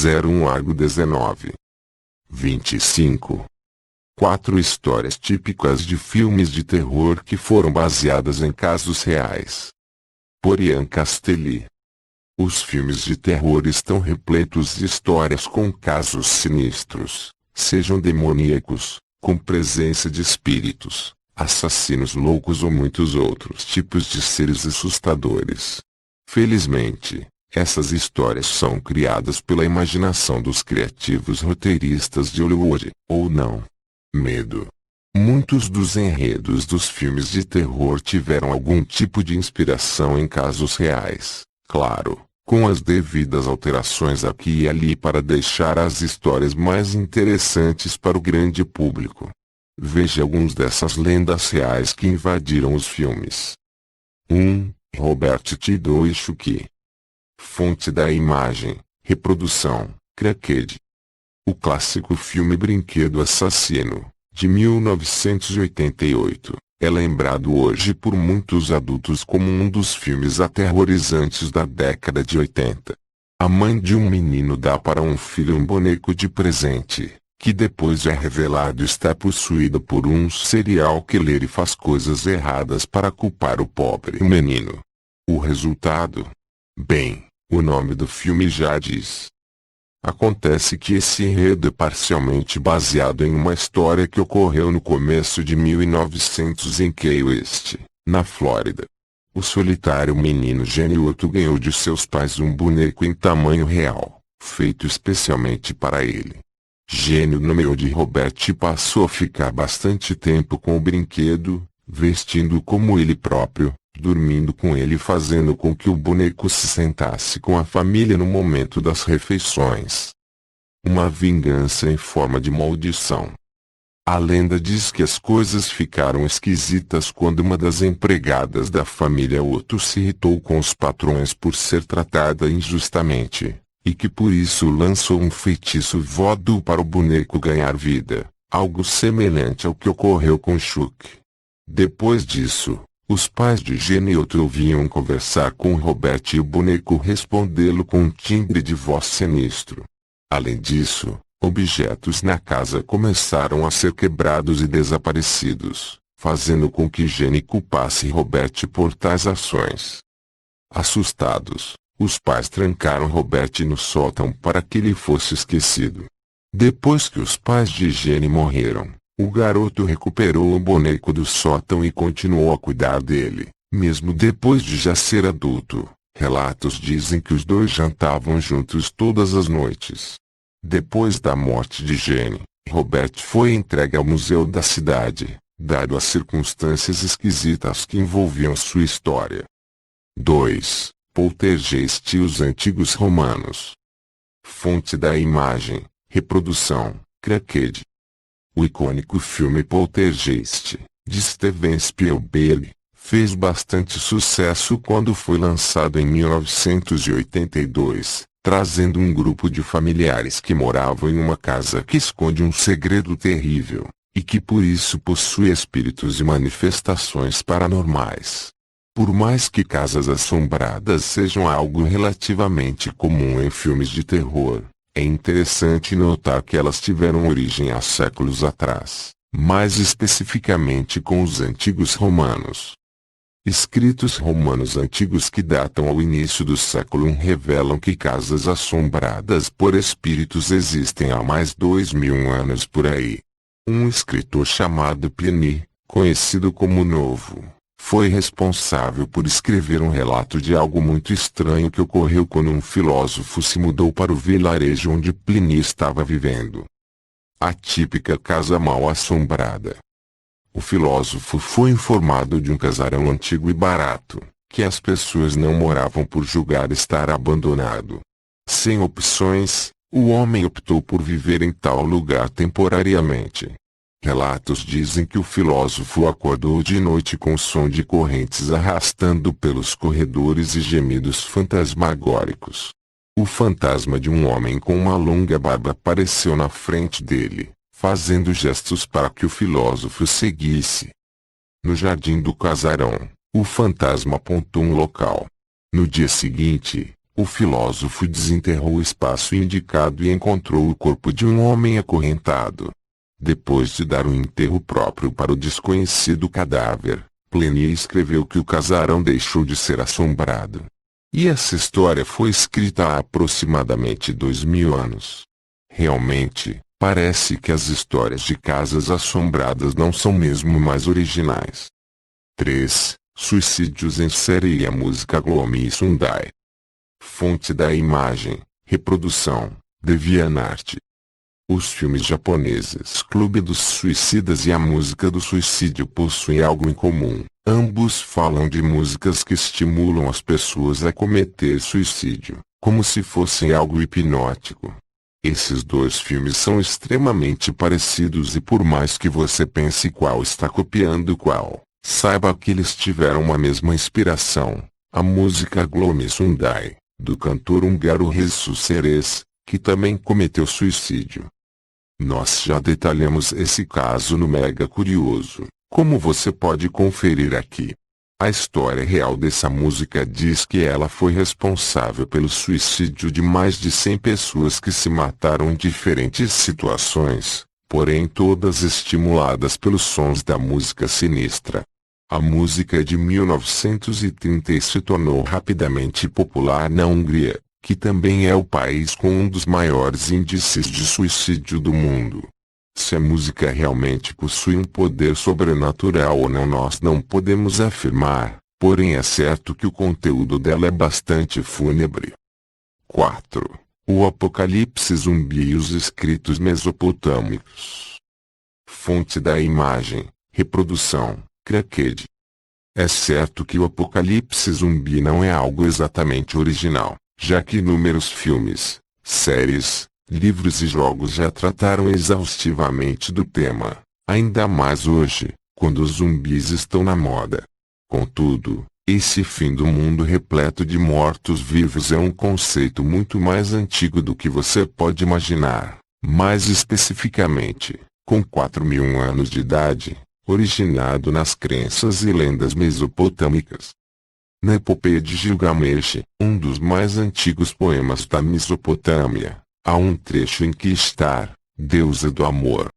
01 Argo 19. 25. 4 histórias típicas de filmes de terror que foram baseadas em casos reais. Por Ian Castelli. Os filmes de terror estão repletos de histórias com casos sinistros, sejam demoníacos, com presença de espíritos, assassinos loucos ou muitos outros tipos de seres assustadores. Felizmente, essas histórias são criadas pela imaginação dos criativos roteiristas de Hollywood, ou não. Medo. Muitos dos enredos dos filmes de terror tiveram algum tipo de inspiração em casos reais, claro, com as devidas alterações aqui e ali para deixar as histórias mais interessantes para o grande público. Veja alguns dessas lendas reais que invadiram os filmes. 1. Robert T. Schuck. Fonte da imagem, reprodução, Cracked. O clássico filme Brinquedo Assassino, de 1988, é lembrado hoje por muitos adultos como um dos filmes aterrorizantes da década de 80. A mãe de um menino dá para um filho um boneco de presente, que depois é revelado estar possuída por um serial killer e faz coisas erradas para culpar o pobre menino. O resultado? Bem, o nome do filme já diz. Acontece que esse enredo é parcialmente baseado em uma história que ocorreu no começo de 1900 em Key West, na Flórida. O solitário menino Jenny Otto ganhou de seus pais um boneco em tamanho real, feito especialmente para ele. Jenny o nomeou de Robert e passou a ficar bastante tempo com o brinquedo, vestindo-o como ele próprio, dormindo com ele e fazendo com que o boneco se sentasse com a família no momento das refeições. Uma vingança em forma de maldição. A lenda diz que as coisas ficaram esquisitas quando uma das empregadas da família Otto se irritou com os patrões por ser tratada injustamente, e que por isso lançou um feitiço voodoo para o boneco ganhar vida, algo semelhante ao que ocorreu com Chuck. Depois disso, os pais de Jenny Otto ouviam conversar com Robert e o boneco respondê-lo com um timbre de voz sinistro. Além disso, objetos na casa começaram a ser quebrados e desaparecidos, fazendo com que Jenny culpasse Robert por tais ações. Assustados, os pais trancaram Robert no sótão para que ele fosse esquecido. Depois que os pais de Jenny morreram, o garoto recuperou o boneco do sótão e continuou a cuidar dele, mesmo depois de já ser adulto. Relatos dizem que os dois jantavam juntos todas as noites. Depois da morte de Jenny, Robert foi entregue ao museu da cidade, dado as circunstâncias esquisitas que envolviam sua história. 2. Poltergeist e os antigos romanos. Fonte da imagem, reprodução, Cracked. O icônico filme Poltergeist, de Steven Spielberg, fez bastante sucesso quando foi lançado em 1982, trazendo um grupo de familiares que moravam em uma casa que esconde um segredo terrível, e que por isso possui espíritos e manifestações paranormais. Por mais que casas assombradas sejam algo relativamente comum em filmes de terror, é interessante notar que elas tiveram origem há séculos atrás, mais especificamente com os antigos romanos. Escritos romanos antigos que datam ao início do século I revelam que casas assombradas por espíritos existem há mais 2000 anos por aí. Um escritor chamado Pliny, conhecido como Novo, foi responsável por escrever um relato de algo muito estranho que ocorreu quando um filósofo se mudou para o vilarejo onde Pliny estava vivendo. A típica casa mal assombrada. O filósofo foi informado de um casarão antigo e barato, que as pessoas não moravam por julgar estar abandonado. Sem opções, o homem optou por viver em tal lugar temporariamente. Relatos dizem que o filósofo acordou de noite com o som de correntes arrastando pelos corredores e gemidos fantasmagóricos. O fantasma de um homem com uma longa barba apareceu na frente dele, fazendo gestos para que o filósofo seguisse. No jardim do casarão, o fantasma apontou um local. No dia seguinte, O filósofo desenterrou o espaço indicado e encontrou o corpo de um homem acorrentado. Depois de dar um enterro próprio para o desconhecido cadáver, Pliny escreveu que o casarão deixou de ser assombrado. E essa história foi escrita há aproximadamente 2000 anos. Realmente, parece que as histórias de casas assombradas não são mesmo mais originais. 3. Suicídios em série e a música Gloomy Sunday. Fonte da imagem, reprodução, DeviantArt. Os filmes japoneses Clube dos Suicidas e a música do suicídio possuem algo em comum. Ambos falam de músicas que estimulam as pessoas a cometer suicídio, como se fossem algo hipnótico. Esses dois filmes são extremamente parecidos e por mais que você pense qual está copiando qual, saiba que eles tiveram uma mesma inspiração, a música Gloomy Sunday, do cantor húngaro Jesus Seres, que também cometeu suicídio. Nós já detalhamos esse caso no Mega Curioso, como você pode conferir aqui. A história real dessa música diz que ela foi responsável pelo suicídio de mais de 100 pessoas que se mataram em diferentes situações, porém todas estimuladas pelos sons da música sinistra. A música é de 1930 e se tornou rapidamente popular na Hungria, que também é o país com um dos maiores índices de suicídio do mundo. Se a música realmente possui um poder sobrenatural ou não nós não podemos afirmar, porém é certo que o conteúdo dela é bastante fúnebre. 4. O Apocalipse Zumbi e os escritos mesopotâmicos. Fonte da imagem, reprodução, Cracked. É certo que o Apocalipse Zumbi não é algo exatamente original, já que inúmeros filmes, séries, livros e jogos já trataram exaustivamente do tema, ainda mais hoje, quando os zumbis estão na moda. Contudo, esse fim do mundo repleto de mortos-vivos é um conceito muito mais antigo do que você pode imaginar, mais especificamente, com 4.000 anos de idade, originado nas crenças e lendas mesopotâmicas. Na epopeia de Gilgamesh, um dos mais antigos poemas da Mesopotâmia, há um trecho em que Ishtar, deusa do amor,